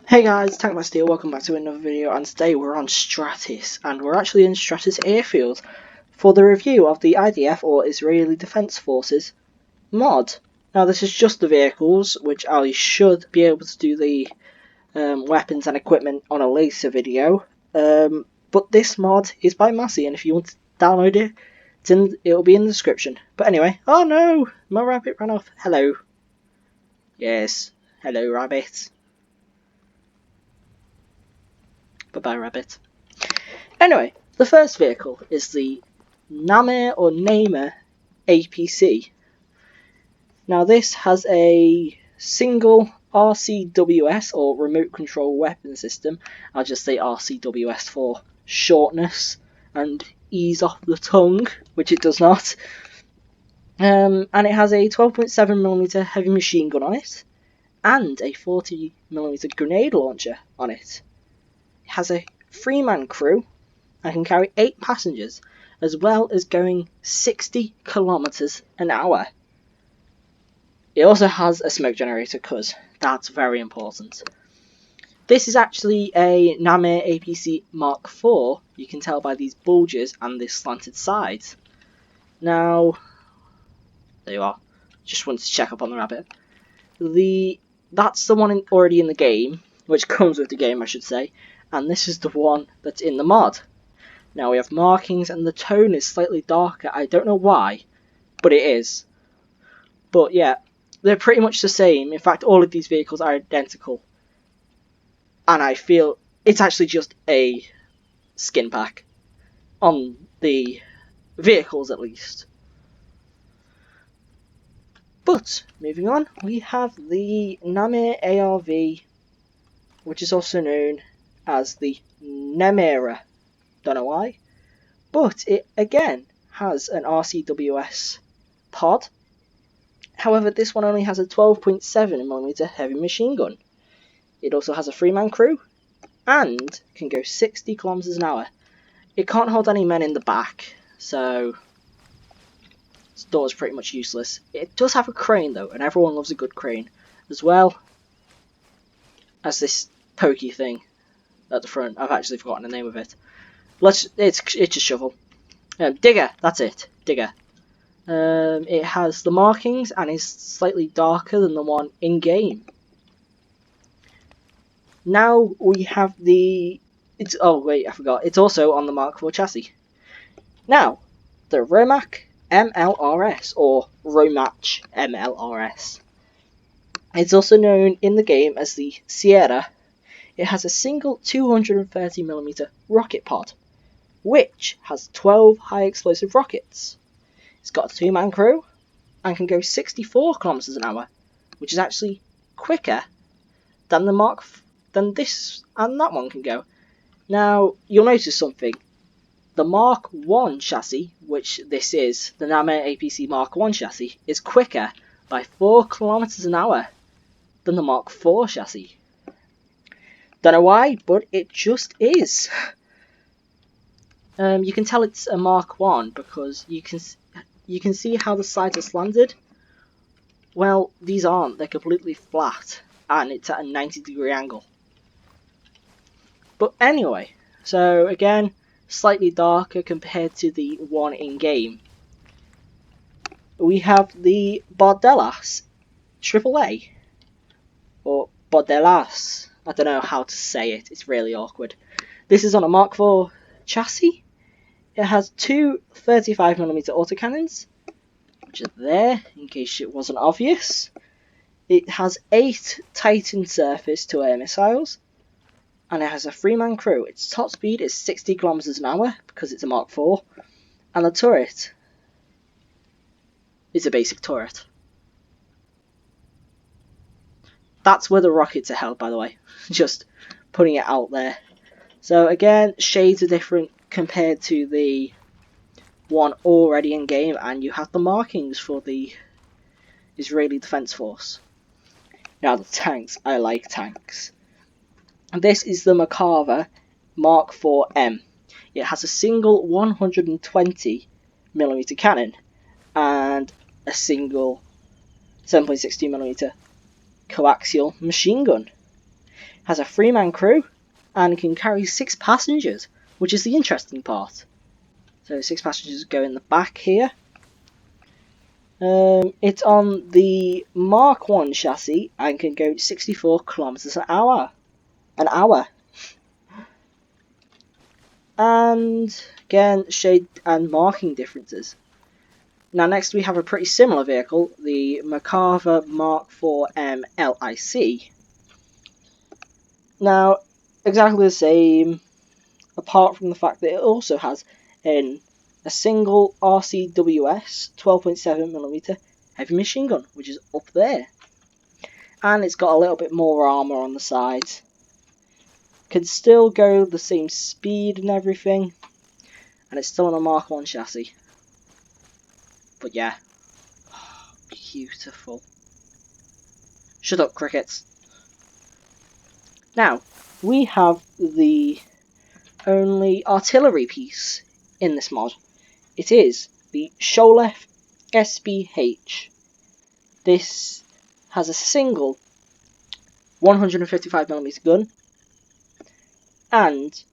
Hey guys, Tank My Steel, welcome back to another video, and today we're on Stratis, and we're actually in Stratis Airfield for the review of the IDF or Israeli Defense Forces mod. Now this is just the vehicles, which I should be able to do the weapons and equipment on a later video, but this mod is by Massi, and if you want to download it, it'll be in the description. But anyway, oh no, my rabbit ran off. Hello. Yes, hello rabbit. Bye-bye, rabbit. Anyway, the first vehicle is the Namer APC. Now this has a single RCWS or remote control weapon system. I'll just say RCWS for shortness and ease off the tongue, which it does not. And it has a 12.7mm heavy machine gun on it and a 40mm grenade launcher on it. It has a 3-man crew and can carry 8 passengers, as well as going 60 kilometers an hour. It also has a smoke generator, because that's very important. This is actually a Namer APC Mark IV, you can tell by these bulges and this slanted sides. Now, there you are, just wanted to check up on the rabbit. That's the one already in the game, which comes with the game I should say, and this is the one that's in the mod. Now we have markings and the tone is slightly darker. I don't know why, but it is. But yeah, they're pretty much the same. In fact, all of these vehicles are identical. And I feel it's actually just a skin pack on the vehicles at least. But moving on, we have the Namer ARV, which is also known as the Nemera. Don't know why, but it again has an RCWS pod. However, this one only has a 12.7mm heavy machine gun. It also has a 3-man crew and can go 60 kilometers an hour. It can't hold any men in the back, so this door is pretty much useless. It does have a crane though, and everyone loves a good crane, as well as this pokey thing at the front. I've actually forgotten the name of it. It's a shovel. Digger, that's it. Digger. It has the markings and is slightly darker than the one in game. Now we have oh wait, I forgot. It's also on the Mark IV chassis. Now, the Romac MLRS or Romach MLRS. It's also known in the game as the Sierra. It has a single 230mm rocket pod, which has 12 high explosive rockets. It's got a 2-man crew and can go 64 kilometers an hour, which is actually quicker than this and that one can go. Now you'll notice something. The Mark I chassis, which this is, the Namer APC Mark I chassis, is quicker by 4 kilometers an hour than the Mark IV chassis. Don't know why, but it just is. You can tell it's a Mark I because you can see how the sides are slanted. Well, these aren't. They're completely flat, and it's at a 90-degree angle. But anyway, so again, slightly darker compared to the one in game. We have the Bordelas AAA, or Bordelas. I don't know how to say it. It's really awkward. This is on a Mark IV chassis. It has 2 35mm autocannons, which are there in case it wasn't obvious. It has 8 Titan surface-to-air missiles, and it has a 3-man crew. Its top speed is 60 kilometers an hour because it's a Mark IV, and the turret is a basic turret. That's where the rockets are held, by the way. Just putting it out there. So again, shades are different compared to the one already in game, and you have the markings for the Israeli Defense Force. Now the tanks, I like tanks. And this is the Makava Mark IV-M. It has a single 120mm cannon and a single 7.62mm coaxial machine gun. has a 3-man crew, and can carry 6 passengers, which is the interesting part. So 6 passengers go in the back here. It's on the Mark 1 chassis and can go 64 kilometers an hour. And again, shade and marking differences. Now next we have a pretty similar vehicle, the Merkava Mark 4M LIC. Now, exactly the same, apart from the fact that it also has a single RCWS 12.7mm heavy machine gun, which is up there. And it's got a little bit more armour on the sides. Can still go the same speed and everything, and it's still on a Mark 1 chassis. But yeah, beautiful. Shut up, crickets. Now, we have the only artillery piece in this mod. It is the Sholef SBH. This has a single 155mm gun and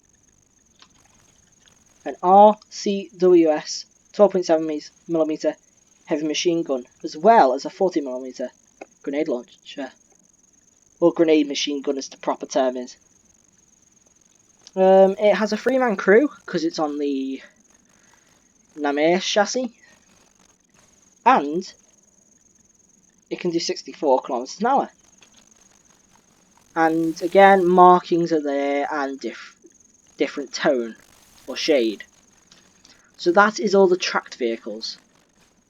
an RCWS 12.7mm heavy machine gun, as well as a 40mm grenade launcher, or grenade machine gun as the proper term is. It has a 3-man crew because it's on the Namir chassis, and it can do 64 kilometers an hour. And again, markings are there and different tone or shade. So that is all the tracked vehicles.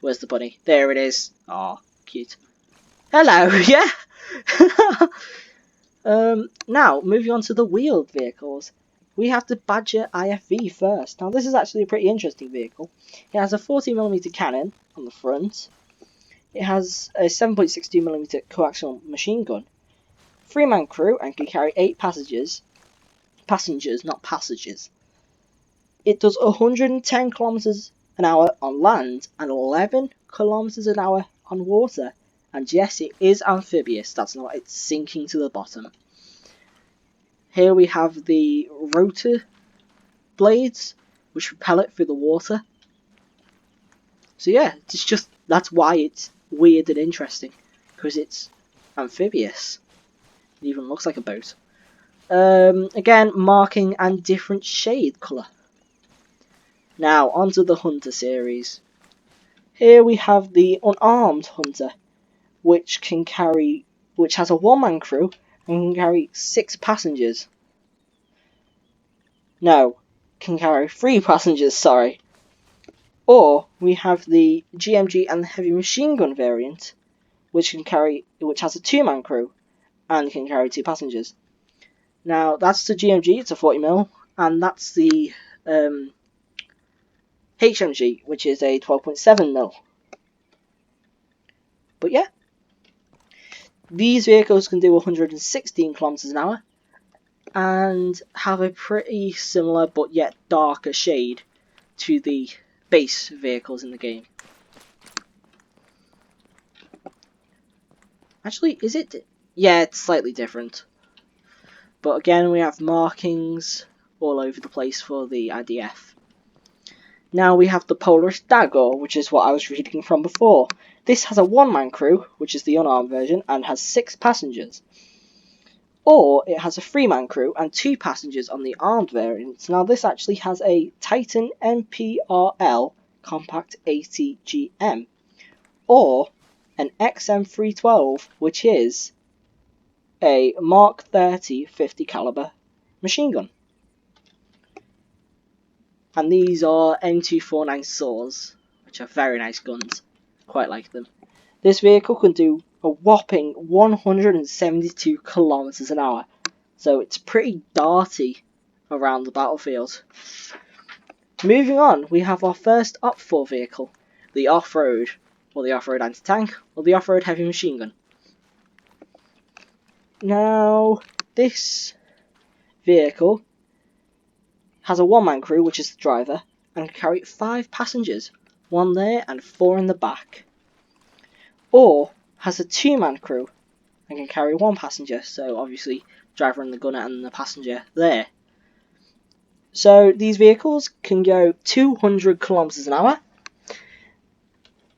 Where's the bunny? There it is. Oh, cute. Hello, yeah. Now, moving on to the wheeled vehicles. We have the Badger IFV first. Now, this is actually a pretty interesting vehicle. It has a 40mm cannon on the front. It has a 7.62mm coaxial machine gun. 3-man crew and can carry 8 passengers. Passengers, not passages. It does 110 kilometers an hour on land and 11 kilometers an hour on water. And yes, it is amphibious. That's not, it's sinking to the bottom. Here we have the rotor blades, which propel it through the water. So yeah, it's just, that's why it's weird and interesting, because it's amphibious. It even looks like a boat. Again, marking and different shade colour. Now, onto the Hunter series. Here we have the Unarmed Hunter, which has a 1-man crew and can carry 6 passengers. No, can carry 3 passengers, sorry. Or we have the GMG and the heavy machine gun variant, which has a 2-man crew and can carry 2 passengers. Now that's the GMG, it's a 40mm, and that's the HMG, which is a 12.7mm. But yeah, these vehicles can do 116 kilometers an hour and have a pretty similar but yet darker shade to the base vehicles in the game. Actually, is it? Yeah, it's slightly different. But again, we have markings all over the place for the IDF. Now we have the Polaris Dagger, which is what I was reading from before. This has a 1-man crew, which is the unarmed version, and has 6 passengers. Or it has a 3-man crew and 2 passengers on the armed variant. Now this actually has a Titan MPRL Compact 80GM, or an XM312, which is a Mark 30 50 caliber machine gun. And these are M249 saws, which are very nice guns. Quite like them. This vehicle can do a whopping 172 kilometers an hour, so it's pretty darty around the battlefield. Moving on, we have our first Opfor vehicle, the off-road, or the off-road anti-tank, or the off-road heavy machine gun. Now, this vehicle has a 1-man crew, which is the driver, and can carry 5 passengers, 1 there and 4 in the back. Or has a 2-man crew and can carry 1 passenger, so obviously driver and the gunner and the passenger there. So these vehicles can go 200 kilometers an hour,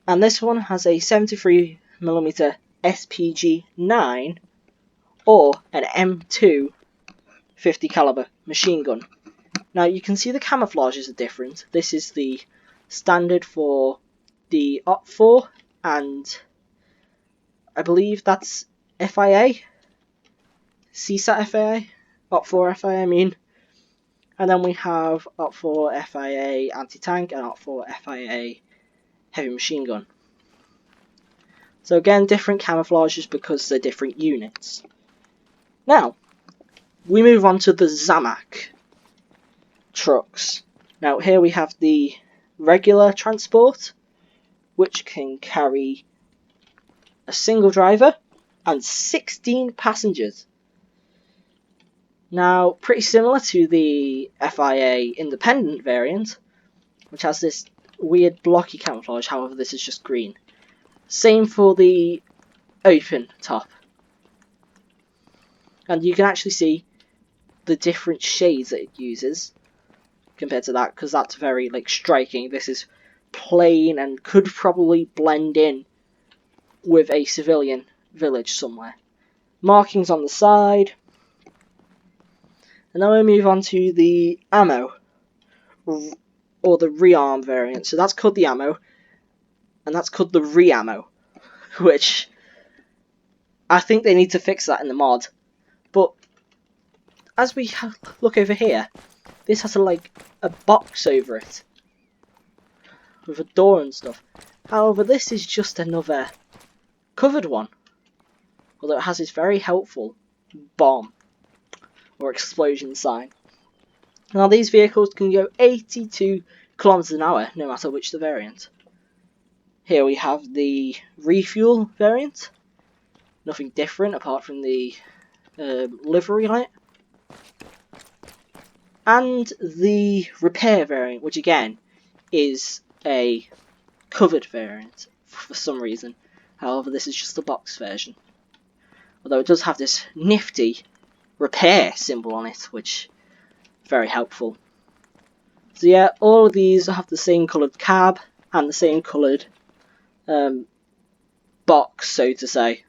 and this one has a 73mm SPG-9 or an M2 50 caliber machine gun. Now you can see the camouflages are different. This is the standard for the Opfor, and I believe that's FIA, CSAT FIA, Opfor FIA I mean. And then we have Opfor FIA anti-tank and Opfor FIA heavy machine gun. So again, different camouflages because they're different units. Now, we move on to the Zamak trucks. Now here we have the regular transport, which can carry a single driver and 16 passengers. Now, pretty similar to the FIA independent variant, which has this weird blocky camouflage, however this is just green. Same for the open top. And you can actually see the different shades that it uses compared to that, because that's very striking. This is plain and could probably blend in with a civilian village somewhere. Markings on the side. And then we move on to the ammo, or the rearm variant. So that's called the ammo, and that's called the re-ammo, which I think they need to fix that in the mod. But as we look over here, this has a box over it with a door and stuff. However, this is just another covered one, although it has this very helpful bomb or explosion sign. Now these vehicles can go 82 kilometers an hour no matter which the variant. Here we have the refuel variant, nothing different apart from the livery light, and the repair variant, which again is a covered variant for some reason. However, this is just a box version, although it does have this nifty repair symbol on it, which is very helpful. So yeah, all of these have the same coloured cab and the same coloured box, so to say.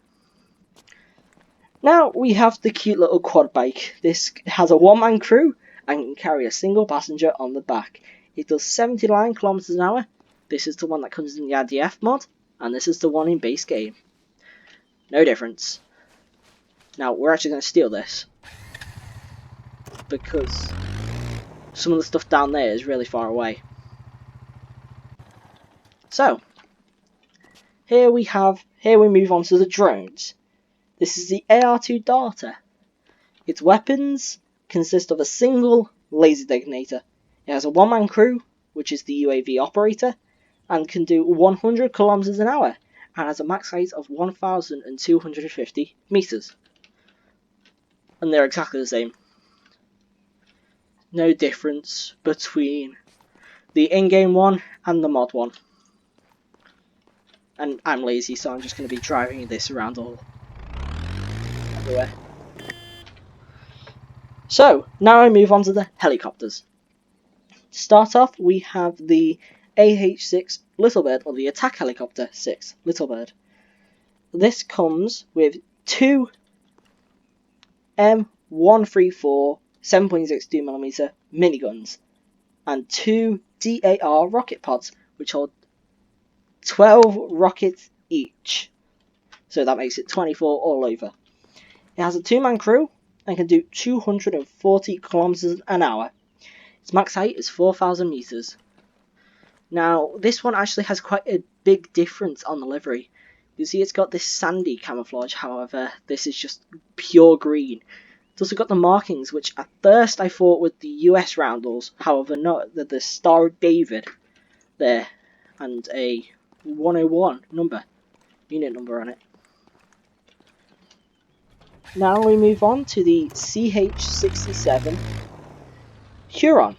Now we have the cute little quad bike. This has a one-man crew and can carry a single passenger on the back. It does 79 kilometers an hour. This is the one that comes in the IDF mod, and this is the one in base game. No difference. Now we're actually going to steal this, because some of the stuff down there is really far away. So here we move on to the drones. This is the AR-2 Darter. Its weapons consist of a single laser detonator. It has a one-man crew, which is the UAV operator, and can do 100 kilometers an hour, and has a max height of 1,250 meters. And they're exactly the same. No difference between the in-game one and the mod one. And I'm lazy, so I'm just going to be driving this around everywhere. So, now I move on to the helicopters. To start off, we have the AH-6 Littlebird, or the Attack Helicopter 6 Littlebird. This comes with two M134 7.62mm miniguns and two DAR rocket pods, which hold 12 rockets each. So that makes it 24 all over. It has a two-man crew and can do 240 kilometers an hour. Its max height is 4,000 meters. Now, this one actually has quite a big difference on the livery. You see it's got this sandy camouflage, however, this is just pure green. It's also got the markings, which at first I thought were the US roundels, however not, they're the Star of David there, and a 101 unit number on it. Now we move on to the CH-67 Huron,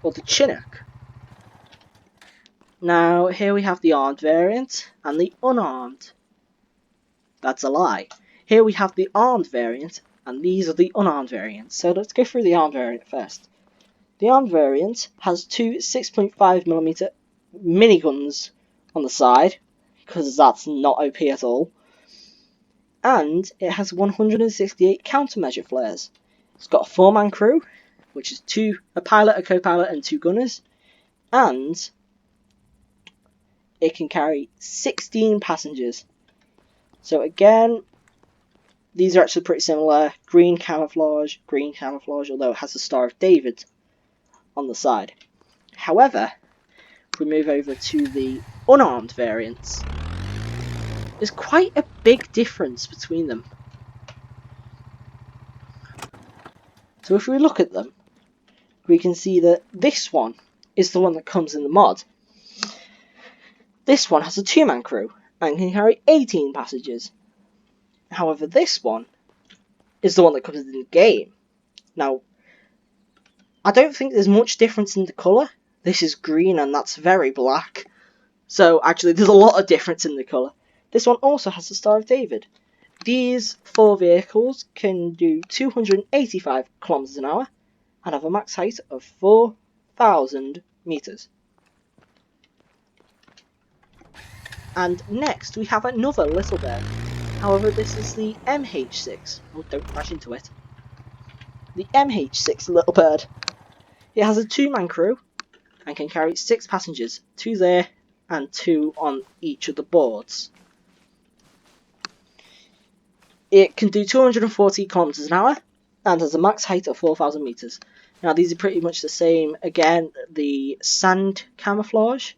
or the Chinook. Now here we have the armed variant and the unarmed. That's a lie. Here we have the armed variant, and these are the unarmed variants. So let's go through the armed variant first. The armed variant has two 6.5mm miniguns on the side, because that's not OP at all. And it has 168 countermeasure flares. It's got a 4-man crew, which is a pilot, a co-pilot, and 2 gunners. And it can carry 16 passengers. So again, these are actually pretty similar. Green camouflage, although it has the Star of David on the side. However, if we move over to the unarmed variants, there's quite a big difference between them. So if we look at them, we can see that this one is the one that comes in the mod. This one has a 2-man crew and can carry 18 passengers. However, this one is the one that comes in the game. Now, I don't think there's much difference in the colour. This is green and that's very black. So actually there's a lot of difference in the colour. This one also has the Star of David. These 4 vehicles can do 285 kilometers an hour and have a max height of 4,000 meters. And next we have another little bird. However, this is the MH6. Oh, don't crash into it. The MH6 little bird. It has a 2-man crew and can carry 6 passengers, 2 there and 2 on each of the boards. It can do 240 kilometers an hour and has a max height of 4,000 meters. Now these are pretty much the same. Again, the sand camouflage,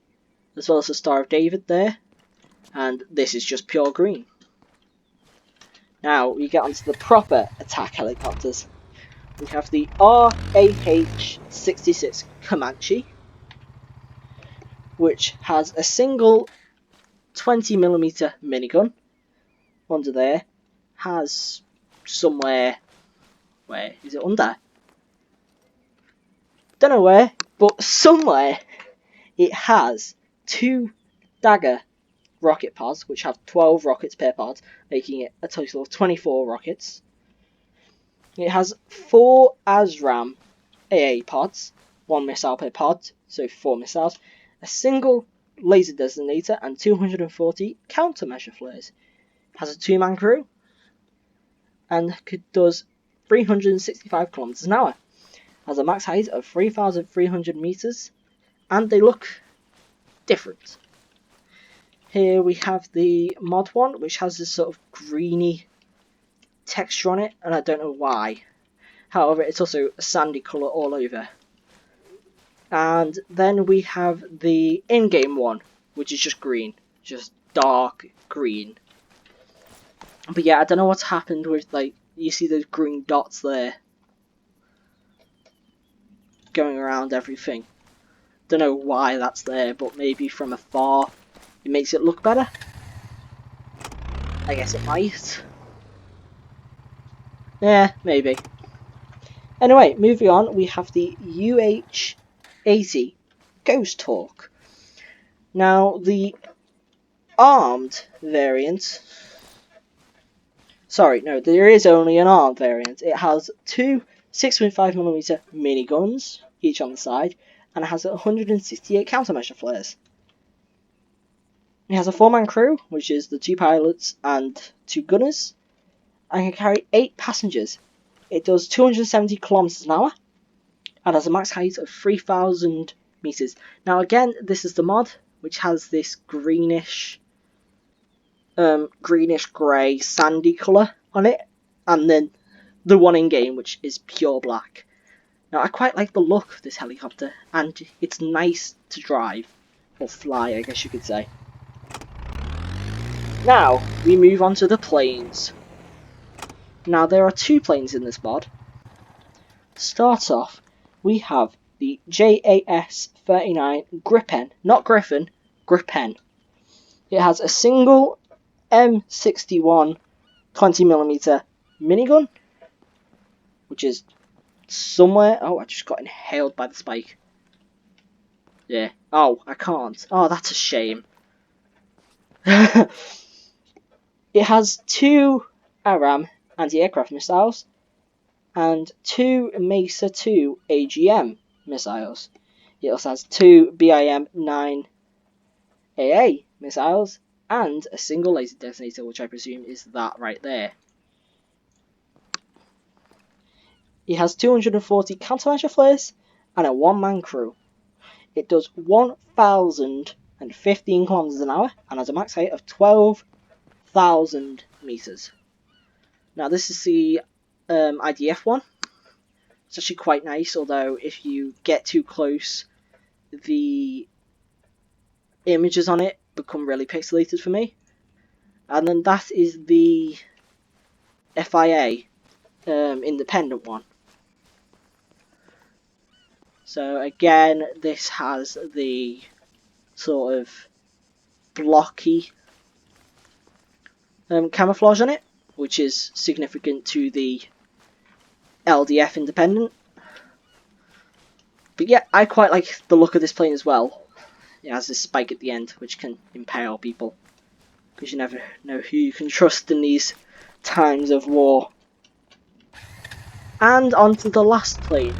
as well as the Star of David there, and this is just pure green. Now we get onto the proper attack helicopters. We have the RAH-66 Comanche, which has a single 20mm minigun. Under there has somewhere, where is it under? Don't know where, but somewhere it has 2 Dagger rocket pods, which have 12 rockets per pod, making it a total of 24 rockets. It has 4 ASRAM AA pods, 1 missile per pod, so 4 missiles, a single laser designator, and 240 countermeasure flares. It has a 2-man crew and does 365 kilometers an hour. Has a max height of 3,300 meters, and they look different. Here we have the mod one, which has this sort of greeny texture on it, and I don't know why. However, it's also a sandy colour all over. And then we have the in-game one, which is just green, just dark green. But yeah, I don't know what's happened with, like, you see those green dots there going around everything. Don't know why that's there, but maybe from afar it makes it look better. I guess it might. Yeah, maybe. Anyway, moving on, we have the UH-80 Ghost Hawk. Now, the armed variant... Sorry, no, there is only an armed variant. It has 2 6.5mm miniguns, each on the side, and it has 168 countermeasure flares. It has a 4-man crew, which is the 2 pilots and 2 gunners, and can carry 8 passengers. It does 270 kilometers an hour, and has a max height of 3,000 meters. Now again, this is the mod, which has this greenish grey sandy colour on it, and then the one in game, which is pure black. Now I quite like the look of this helicopter, and it's nice to drive, or fly I guess you could say. Now we move on to the planes. Now there are 2 planes in this mod. To start off, we have the JAS-39 Gripen, not Griffin, Gripen. It has a single M61 20mm minigun, which is somewhere... Oh, I just got inhaled by the spike. Yeah. Oh, I can't. Oh, that's a shame. It has 2 ARAM anti-aircraft missiles, and 2 Mesa 2 AGM missiles. It also has 2 BIM-9 AA missiles, and a single laser detonator, which I presume is that right there. It has 240 countermeasure flares and a one-man crew. It does 1,015 kilometers an hour and has a max height of 12,000 meters. Now this is the IDF one. It's actually quite nice, although if you get too close, the images on it become really pixelated for me. And then that is the FIA independent one. So again, this has the sort of blocky camouflage on it, which is significant to the LDF independent. But yeah, I quite like the look of this plane as well. It has this spike at the end, which can impale people, because you never know who you can trust in these times of war. And onto the last plane,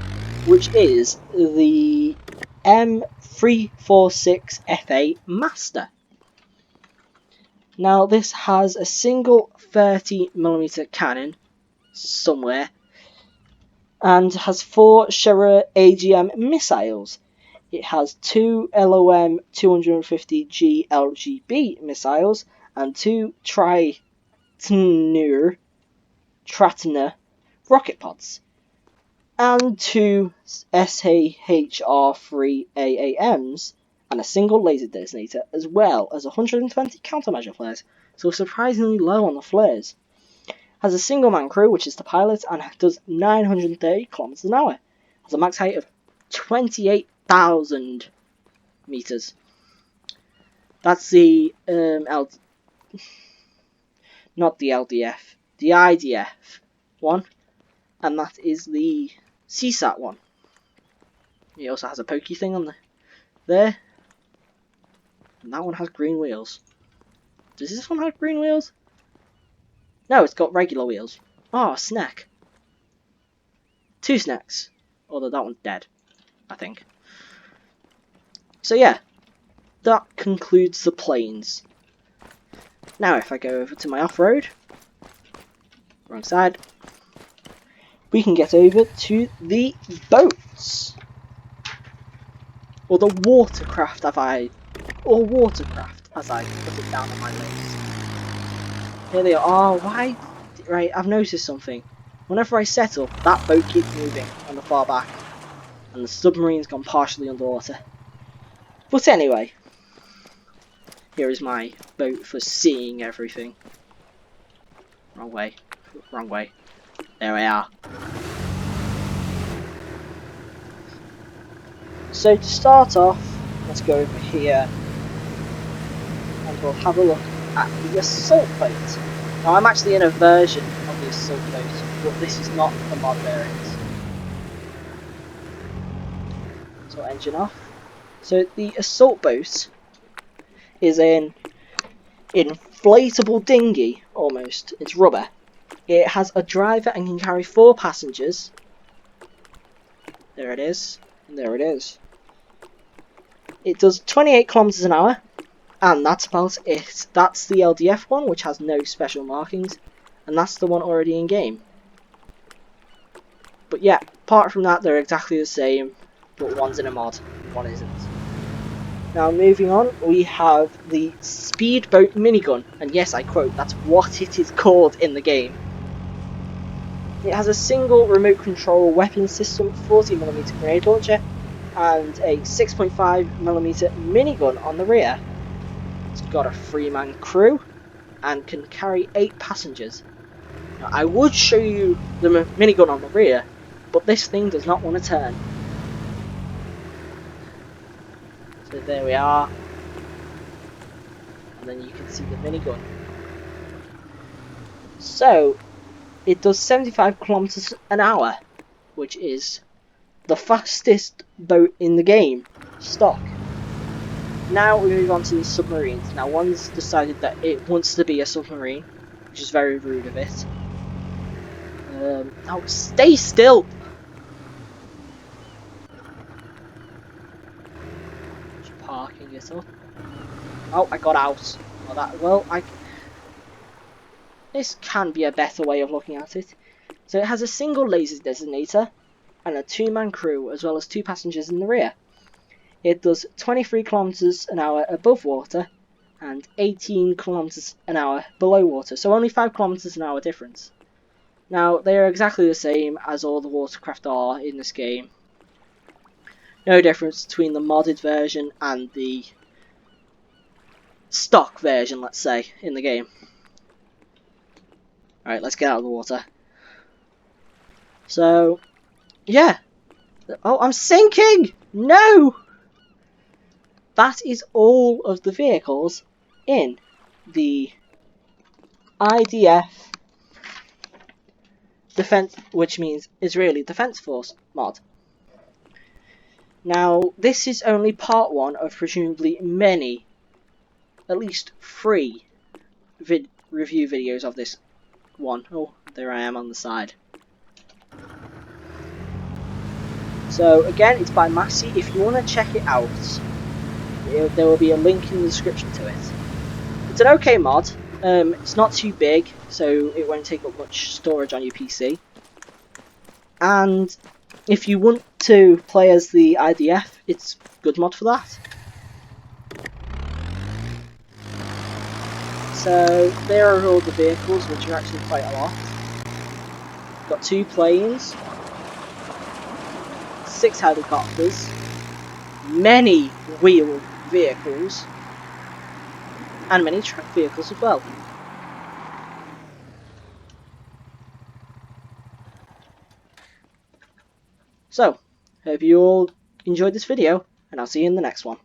which is the M346FA Master. Now this has a single 30mm cannon somewhere, and has 4 Shera AGM missiles. It has 2 LOM 250G LGB missiles and 2 Tratner rocket pods, and 2 SAHR-3 AAMs, and a single laser detonator, as well as 120 countermeasure flares, so surprisingly low on the flares. Has a single man crew, which is the pilot, and does 930 kilometers an hour. Has a max height of 28,000 meters. That's the not the LDF, the IDF one, and that is the CSAT one. It also has a pokey thing on there, and that one has green wheels. Does this one have green wheels? No, it's got regular wheels. Oh, snack. 2 snacks. Although that one's dead, I think. So yeah, that concludes the planes. Now if I go over to my off-road, wrong side, we can get over to the boats. Or the Watercraft as I put it down on my list. Here they are. Oh, why? Right, I've noticed something. Whenever I settle, that boat keeps moving on the far back, and the submarine's gone partially underwater. But anyway, here is my boat for seeing everything. Wrong way. Wrong way. There we are. So to start off, let's go over here and we'll have a look at the assault boat. Now I'm actually in a version of the assault boat, but this is not the mod variant. So engine off. So the assault boat is an inflatable dinghy, almost. It's rubber. It has a driver and can carry 4 passengers. There it is. And there it is. It does 28 kilometers an hour. And that's about it. That's the LDF one, which has no special markings. And that's the one already in game. But yeah, apart from that, they're exactly the same. But one's in a mod, one isn't. Now moving on, we have the Speedboat Minigun. And yes, I quote, that's what it is called in the game. It has a single remote control weapon system, 40mm grenade launcher, and a 6.5mm minigun on the rear. It's got a 3-man crew and can carry 8 passengers. Now, I would show you the minigun on the rear, but this thing does not want to turn. So there we are. And then you can see the minigun. So it does 75 kilometers an hour, which is the fastest boat in the game, stock. Now we move on to the submarines. Now one's decided that it wants to be a submarine, which is very rude of it. Oh, stay still! Just parking it up. Oh, I got out. This can be a better way of looking at it. So it has a single laser designator and a 2-man crew, as well as 2 passengers in the rear. It does 23 kilometers an hour above water and 18 kilometers an hour below water, so only 5 kilometers an hour difference. Now, they are exactly the same as all the Watercraft are in this game. No difference between the modded version and the stock version, let's say, in the game. Alright, let's get out of the water. So, yeah. Oh, I'm sinking! No! That is all of the vehicles in the IDF Defense, which means Israeli Defense Force mod. Now, this is only part 1 of presumably many, at least 3 review videos of this one. Oh, there I am on the side. So again, it's by Massi. If you want to check it out, there will be a link in the description to it. It's an okay mod. It's not too big, so it won't take up much storage on your PC. And if you want to play as the IDF, it's a good mod for that. So there are all the vehicles, which are actually quite a lot. Got 2 planes, 6 helicopters, many wheeled vehicles, and many track vehicles as well. So, hope you all enjoyed this video, and I'll see you in the next one.